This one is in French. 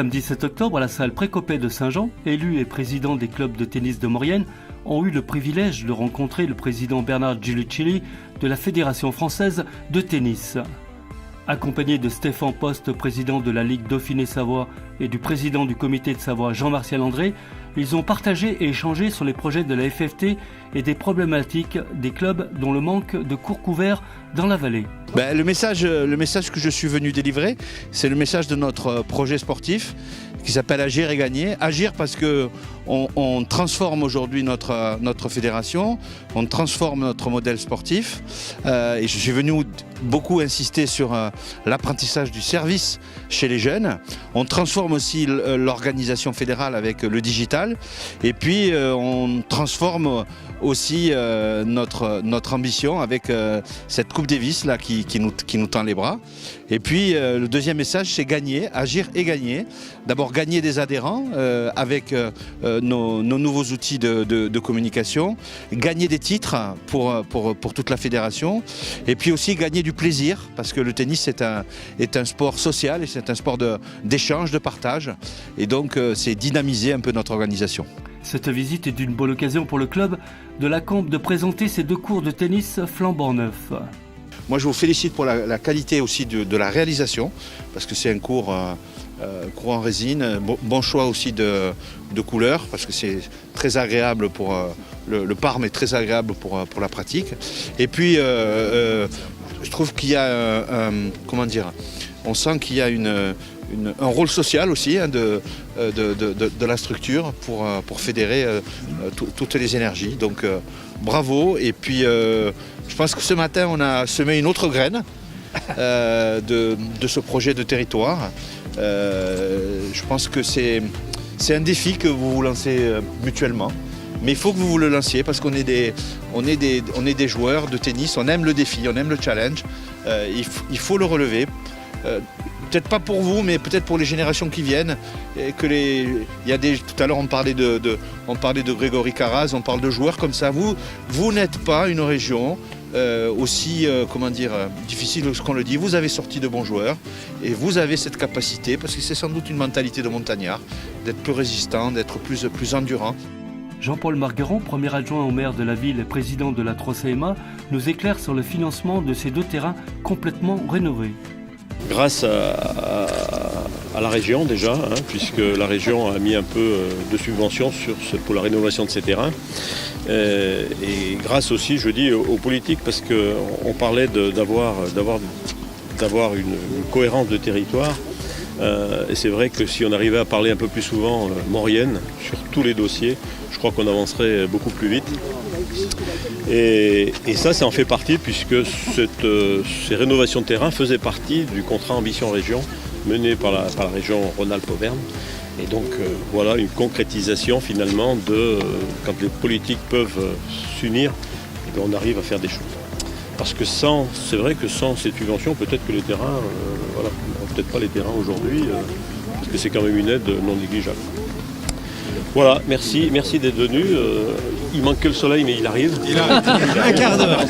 samedi 7 octobre, à la salle Précopé de Saint-Jean, élus et présidents des clubs de tennis de Maurienne ont eu le privilège de rencontrer le président Bernard Giulicelli de la Fédération française de tennis. Accompagné de Stéphane Post, président de la Ligue Dauphiné-Savoie, et du président du comité de Savoie Jean-Martial André, ils ont partagé et échangé sur les projets de la FFT et des problématiques des clubs dont le manque de cours couverts dans la vallée. Le message que je suis venu délivrer, c'est le message de notre projet sportif qui s'appelle Agir et Gagner. Agir parce qu'on transforme aujourd'hui notre fédération, on transforme notre modèle sportif. Et je suis venu beaucoup insister sur l'apprentissage du service chez les jeunes. On transforme aussi l'organisation fédérale avec le digital. Et puis on transforme aussi notre ambition avec cette Coupe Davis là, qui nous tend les bras. Et puis le deuxième message, c'est gagner, agir et gagner. D'abord gagner des adhérents avec nos nouveaux outils de communication, gagner des titres pour toute la fédération, et puis aussi gagner du plaisir, parce que le tennis est un sport social et c'est un sport d'échange, de partage. Et donc c'est dynamiser un peu notre organisation. Cette visite est une bonne occasion pour le club de la Combe de présenter ses 2 cours de tennis flambant neufs. Moi je vous félicite pour la qualité aussi de la réalisation, parce que c'est un cours en résine, bon choix aussi de couleurs, parce que c'est très agréable pour le parme est très agréable pour la pratique. Et puis je trouve qu'il y a on sent qu'il y a un rôle social aussi de la structure pour fédérer toutes les énergies. Donc bravo. Et puis je pense que ce matin on a semé une autre graine de ce projet de territoire. Je pense que c'est un défi que vous vous lancez mutuellement. Mais il faut que vous le lanciez parce qu'on est des joueurs de tennis, on aime le défi, on aime le challenge. Il faut le relever. Peut-être pas pour vous, mais peut-être pour les générations qui viennent. Tout à l'heure, on parlait de Grégory Carraz, on parle de joueurs comme ça. Vous n'êtes pas une région aussi difficile que ce qu'on le dit. Vous avez sorti de bons joueurs et vous avez cette capacité, parce que c'est sans doute une mentalité de montagnard, d'être plus résistant, d'être plus endurant. Jean-Paul Margueron, premier adjoint au maire de la ville et président de la 3CMA, nous éclaire sur le financement de ces 2 terrains complètement rénovés. Grâce à la région déjà, puisque la région a mis un peu de subventions pour la rénovation de ces terrains. Et grâce aussi, je dis, aux politiques, parce qu'on parlait d'avoir une cohérence de territoire. Et c'est vrai que si on arrivait à parler un peu plus souvent Maurienne sur tous les dossiers, je crois qu'on avancerait beaucoup plus vite. Et ça en fait partie, puisque ces rénovations de terrain faisaient partie du contrat Ambition Région mené par la région Rhône-Alpes-Auvergne. Et donc voilà une concrétisation finalement quand les politiques peuvent s'unir, on arrive à faire des choses. Parce que c'est vrai que sans cette subvention, peut-être que les terrains, peut-être pas les terrains aujourd'hui, parce que c'est quand même une aide non négligeable. Voilà, merci d'être venu. Il manque que le soleil, mais il arrive. Un quart d'heure.